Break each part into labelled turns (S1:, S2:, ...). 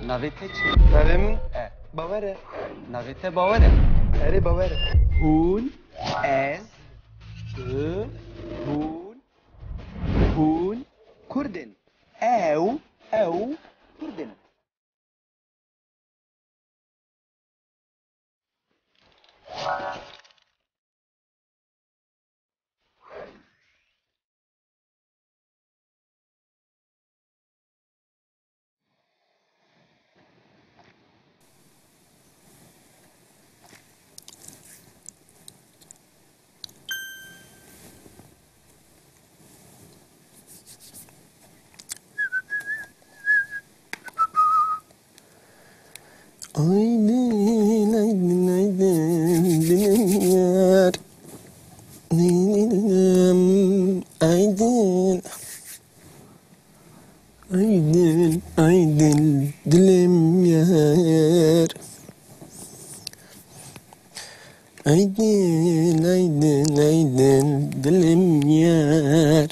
S1: Navê te çi?
S2: Navê min Bawer e.
S1: Navê te bawer e?
S2: Erê bawer e.
S1: Hûn, ez, tu, hûn, Kurdin. Ew, Kurdin.
S2: Aydın, aydın, aydın, dilimler. Aydın. Aydın, aydın, dilim yar. Aydın, aydın, aydın, dilim yar.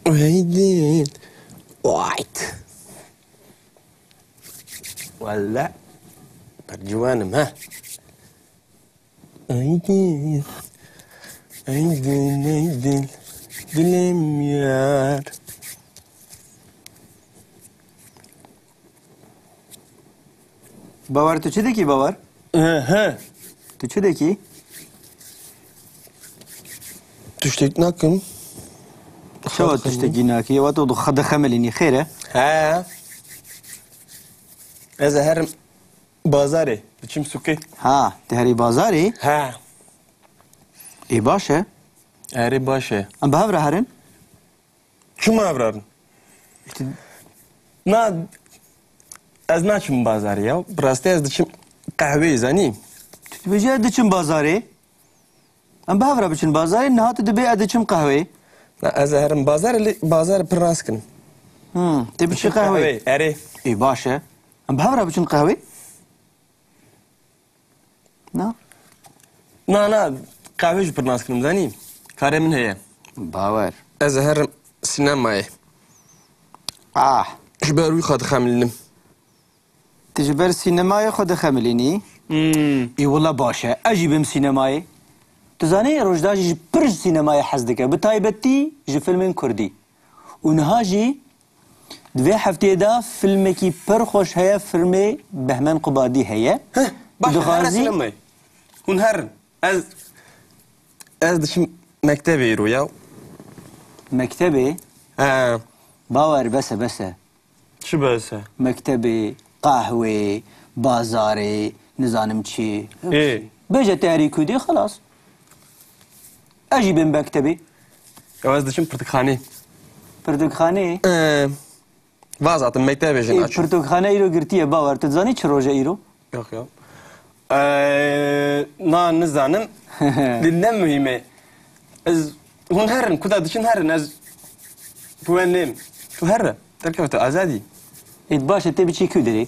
S2: Aydın. White. Valla. Perjuanım ha. Aydın. Aydın, aydın, dilim yar.
S1: Bawer tu çi dikî bawer?
S2: He.
S1: Tu çi dikî?
S2: Tüştek nakım.
S1: Çawa tiştekî nakî? Ewa tu xwe dixemelînî xêr e?
S2: He. Ez herim bazarê. Diçim sukê.
S1: Ha, te herî bazarê?
S2: He.
S1: Ê baş e.
S2: Erê baş e.
S1: Em bi hev re herin?
S2: Çima evrarin? Na, ez naçim bazarê ya. Bi rastî ez diçim qehweyê zanî.
S1: Tu dibêjî ez diçim bazarê? Em bi hev re biçin bazarê, niha tu dibê ez diçim qehweyê.
S2: Na, ez herim bazarê lê bazarê pir rast kirim.
S1: Te biçî qehweyê?
S2: Erê.
S1: Ê baş e. Em bi hev re biçin qehweyê? Na?
S2: Na, qehwê jî pir rast kirim zanî. Karê min heye.
S1: Bawer.
S2: Ez herim sînemayê.
S1: Ah.
S2: Ji ber wî xwe dixemilînim.
S1: Tu ji ber sînemayê xwe dixemilînî? Ê wila baş e. Ez jî bim sînemayê. Tu zanî rojda jî pir ji sînemayê hez dike. Bi taybetî ji filmên Kurdî. û niha jî di vê hefteyê de filmekî pir xweş heye, filmê Behmen Qubadî heye.
S2: Baş
S1: Tu
S2: here
S1: dixwazî
S2: sînemayê. Hûn herin. Ez diçim mektebê îro ya.
S1: mektebê
S2: He.
S1: bawer bese.
S2: Çi bese?
S1: Mektebê, qehwê, bazarê, nizanim çi.
S2: Ê.
S1: Bêje te herî Kurdî xelas. Ez jî bim mektebê.
S2: Ya ez diçim pirtûkxanê.
S1: Pirtûkxanê.
S2: Vaz atım mektebê jî naçim.
S1: Pirtûkxane îro girtiye bawer. Tu zanî çi roja îro?
S2: Yok. Na nizanim. Lê ne mühim e. Ez hûn herin ku da diçin herin ez pûwen nêm. Tu here. Derkeve tu azadî.
S1: Ê baş e te biçî ku derê?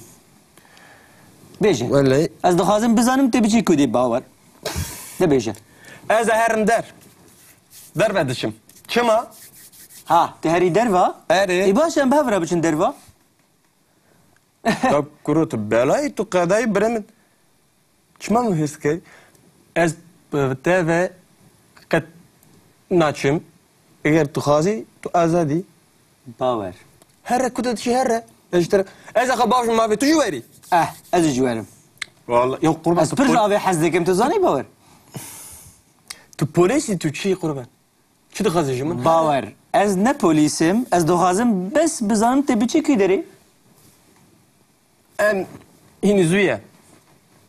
S1: Bêje.
S2: Wallahî.
S1: Ez dixwazim bizanim te biçî ku dê bawer. De bêje.
S2: Ez herin der. Derve diçim. Çima?
S1: Ha, te herî derva?
S2: Erê.
S1: Ê baş em bi hev re biçin derva?
S2: Ya kuru tu belayî tu qedayî bire min. Çima mı his dikey? Ez te ve qet naçim. Eğer tu xwazî tu azadî.
S1: Bawer.
S2: Here ku da diçî here. Ez axwe bavşim mavê tu jî werî.
S1: Ez jî werim.
S2: Vallahi yok kurban.
S1: Ez pir ji avê hez dikim, tu zanî bawer?
S2: Tu polîsî tu çi kurban? Çi dixwazî ji min?
S1: Bawer. Ez ne polîsim, ez dixwazim bes bizanim te biçî ku derê?
S2: Em hînî zû ye.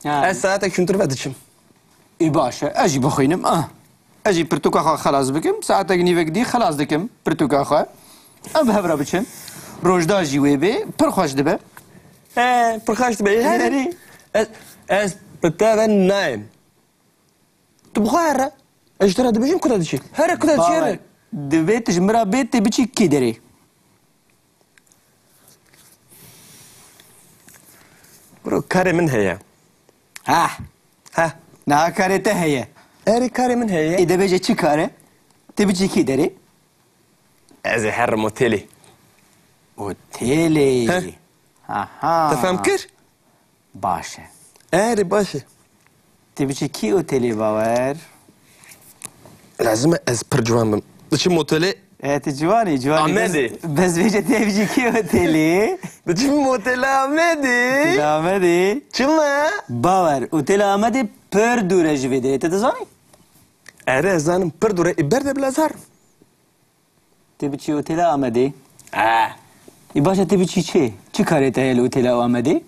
S1: Ha.
S2: Ez saatek şuntur ve diçim.
S1: Ê baş e, ez jî bixwînim. Ez jî pirtûka xwe xelas bikim, saatek nîvek dî xelas dikim pirtûka xwe. Em bi hev re biçin. Rojda jî wê bê, pir xweş dibe.
S2: Pir xweş dibe.
S1: Herî.
S2: Ez bi te ve nayêm. Tu bixwe here. Ez ji te re dibêjim ku da diçî. Here ku da diçî here.
S1: Divê tu ji min re bê te biçî kî derê?
S2: Bro karê min heye.
S1: Ha.
S2: Heh.
S1: Niha karê te heye.
S2: Erê karê min heye.
S1: Ê dibêje çi kar e? Te biçî kî derê?
S2: Ez ê herim otelê.
S1: Otelê. Aha.
S2: Tefhem kir?
S1: Baş e.
S2: Eri başı.
S1: Tu biçî kî otelê bawer?
S2: Lazım ez pir ciwan bim. Diçim otele,
S1: Tu ciwanî ciwanî.
S2: Amedê.
S1: Bezvêce te biçî kî otelê?
S2: diçim otele Amedê.
S1: Amedê.
S2: Çima?
S1: Bawer, otela Amedê pir dûr e ji vê derê. Tu dizanî?
S2: Eri ez zanim pir dure berde bila zar.
S1: Tu biçî otela Amedê. Baş e tu biçî çê? Çi karê te heye li otela Amedê?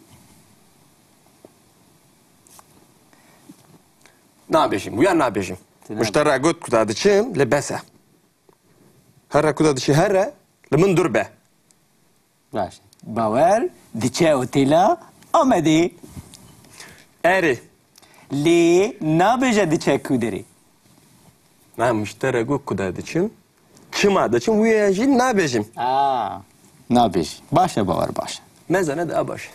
S2: Nabêjim, wiyan nabêjim. Müştera got ku da diçim li bes e. Here ku da diçî here li min dur be.
S1: Baş. Bawer, diçe otela Amedê.
S2: Eri.
S1: Lê nabêje diçe ku derê.
S2: Na müştera got ku da diçim. Çima diçim wiya jî nabêjim.
S1: Nabêjî. Baş e bawer baş e.
S2: Mezane de baş.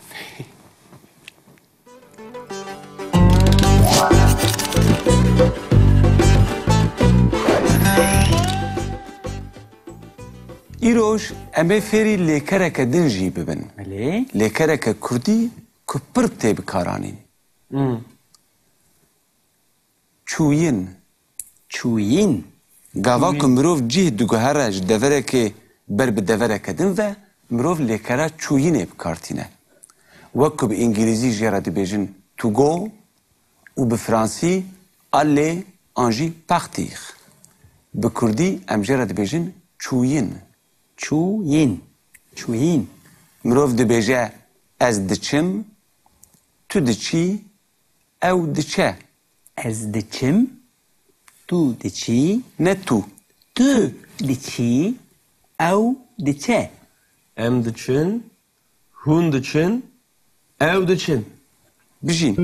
S3: Îroj em ê fêrî lêkereke din jî bibin.
S1: Elê?
S3: Lêkereke Kurdî ku pir tê bikaranîn. Çûyîn.
S1: Çûyîn.
S3: Gava ku mirov cih diguhere ji deverekê ber bi devereke din ve mirov lêkera çûyînê bikartîne. Wek ku bi îngilîzî jê re dibêjin to go û bi Fransî aller an jî partir. Bi Kurdî em jê re dibêjin çûyîn.
S1: Çûyîn. Çûyîn.
S3: Mirov dibêje ez diçim, tu diçî, ew diçe.
S1: Ez diçim. Tu diçî.
S3: Ne tu.
S1: Tu diçî. Ew diçe.
S2: Em diçin, hûn diçin, ew diçin.
S3: Bijîn.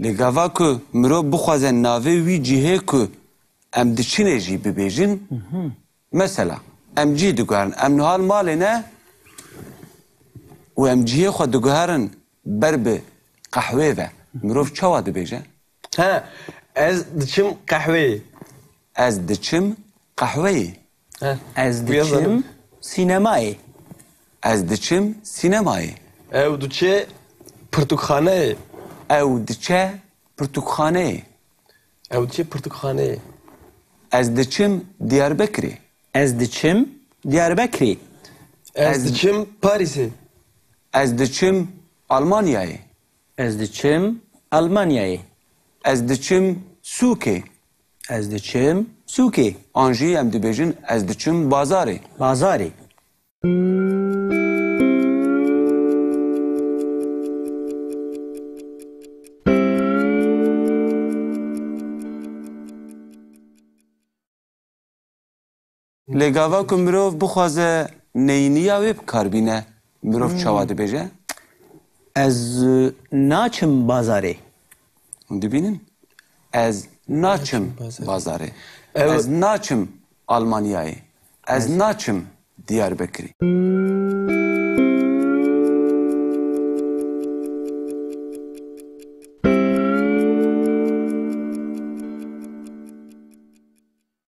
S3: Lê gava ku mirov bixwaze navê wî cihê ku em diçinê jî bibêjin, mesela em cî diguherin, em nihal malê ne û em cihê xwe diguherin ber bi qehwê ve. Mirov çawa dibêje?
S2: Ha, ez diçim qehweyê.
S3: Ez diçim qehweyê.
S1: Ez
S2: Uya
S1: diçim
S2: zanım.
S1: sînemayê.
S3: Ez diçim sînemayê.
S2: Ew diçe pirtûkxaneyê.
S3: Ew diçe pirtûkxaneyê.
S2: Ew diçe pirtûkxaneyê.
S3: Ez diçim Diyarbekirê.
S1: Ez diçim Diyarbekirê.
S2: Ez diçim Parîsê.
S3: Ez diçim Almanyayê.
S1: Ez diçim Almanyayê.
S3: Ez diçim Sûkê.
S1: Ez diçim Sûkê.
S3: An jî em dibêjin ez diçim bazarê.
S1: Bazarê.
S3: Lê gava ku mirov bixwaze neyniya wê bikarbîne, mirov çawa dibêje?
S1: Ez naçim bazarê.
S3: Hûn dibînin? Ez naçim bazarê.
S2: Evet.
S3: Ez naçim Almanyayê. Ez naçim Diyarbekirê.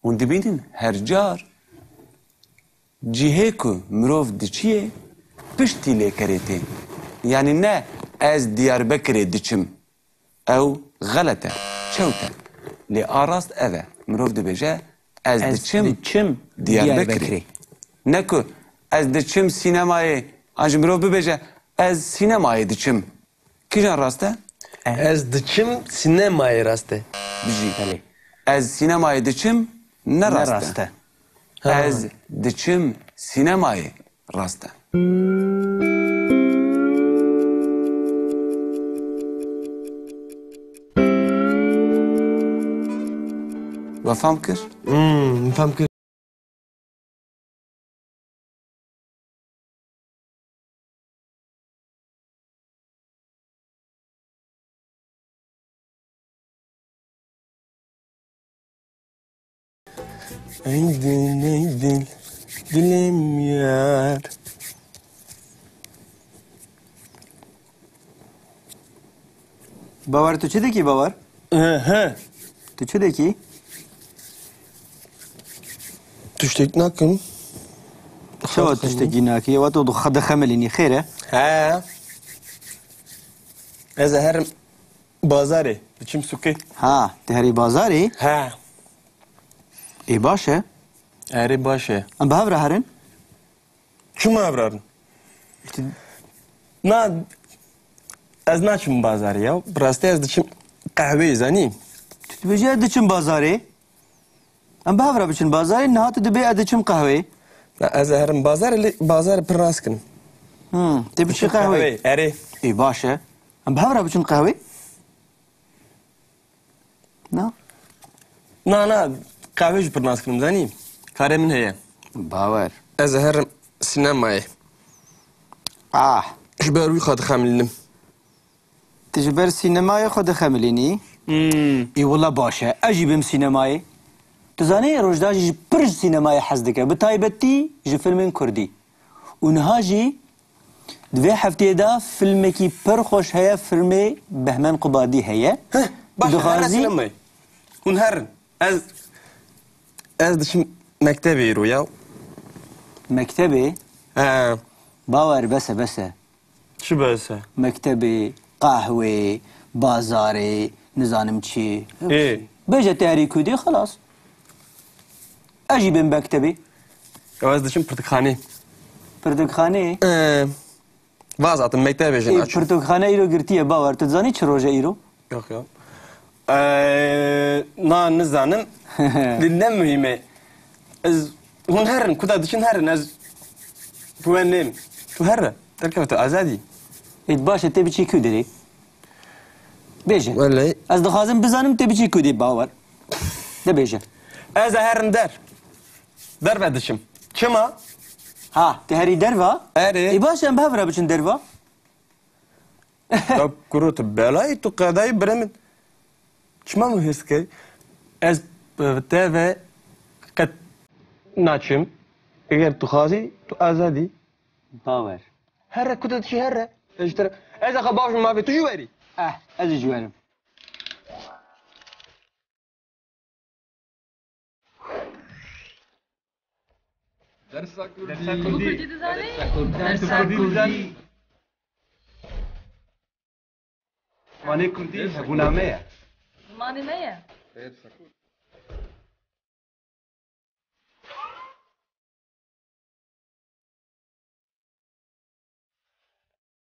S3: Hûn dibînin her car cihê ku mirov diçiye piştî lêkerê tê. Yani ne ez Diyarbekirê diçim. Ew xelet e, çewt e. Lê arast ev e. Mirov dibêje ez diçim Diyarbekirê. Ne ku ez diçim sînemayê, an jî mirov bibêje ez sînemayê diçim. Kîjan rast e?
S2: Ez diçim sinemayê rast e.
S3: Bijî. Ez sînemayê diçim ne rast e.
S1: Rast e.
S3: Ez diçim sînemayê rast e. Vefam kir?
S2: Fem kir. Eydin eydin dilim yar.
S1: Bawer tu çi dikî bawer?
S2: He.
S1: Tu çi dekî?
S2: Tuştek nakim.
S1: Çawa tiştekî nakî? Ewa tu xwe dixemelînî xêr e?
S2: He. Ez ê herim bazarê. Diçim sukê.
S1: Ha, tu herî bazarê?
S2: He.
S1: Ê baş e.
S2: Erê baş e.
S1: Em bi hev re herin?
S2: Çima evrarin? Na, ez naçim bazarê ya. Bi rastî ez diçim qehweyê zanî.
S1: Tu dibêjî ez diçim bazarê? Em bi hev re biçin bazarê, niha tu dibê ez diçim qehweyê.
S2: Na, ez ê herim bazarê lê bazarê pir rast kirin.
S1: Tê biçî qehweyê.
S2: Erê.
S1: Ê baş e. Em bi hev re biçin qehweyê? Na?
S2: Na, qehwê jî pir nas kirim zanî. Karê min heye.
S1: Bawer.
S2: Ez ê herim sînemayê.
S1: Ah.
S2: Ji ber wî xwe dixemilînim.
S1: Tu ji ber sînemayê xwe dixemilînî? Ê wila baş e. Ez jî bim sînemayê. Tu zanî rojda jî pir ji sînemayê hez dike. Bi taybetî ji filmên Kurdî. û niha jî di vê hefteyê de filmekî pir xweş heye, filmê Behmen Qubadî heye.
S2: Baş
S1: Tu
S2: e, here
S1: dixwazî
S2: sînemayê. Hûn herin. Ez diçim mektebê îro ya.
S1: mektebê
S2: He.
S1: bawer bes e.
S2: Çi bese?
S1: Mektebê, qehwê, bazarê, nizanim çi.
S2: Ê.
S1: Bêje te herî Kurdî xelas. Ez jî bim mektebê.
S2: Ez diçim pirtûkxanê.
S1: Pirtûkxanê.
S2: Vaz atım mektebê jî naçim.
S1: Pirtûkxane îro girtiye bawer. Tu zanî çi roje îro?
S2: Yok ya. Na nizanim. Lê ne mühim e. Ez hûn herin ku da diçin herin ez bi we nêm. Tu here. Derkevite azadî.
S1: Ê baş e te biçî ku derê? Bêje.
S2: Wellê.
S1: Ez dixwazim bizanim te biçî ku dê bawer. De bêje.
S2: Ez ê herim der. Derve diçim. Çima?
S1: Ha, te herî derva?
S2: Erê.
S1: Ê baş em bi hev re biçin derva?
S2: Ya kuru tu belayê tu qedayê bire min. Çima mı hêskey? Ez bi te ve qet naçim. Eger tu xwazî tu azadî.
S1: Bawer.
S2: Here ku da diçî here. Ez ji te re. Ez ê xwe bavşim mavê tu jî werî.
S1: Ez jî werim.
S4: درس كردي درس كردي ماني كردي هبونامه
S5: ماني مية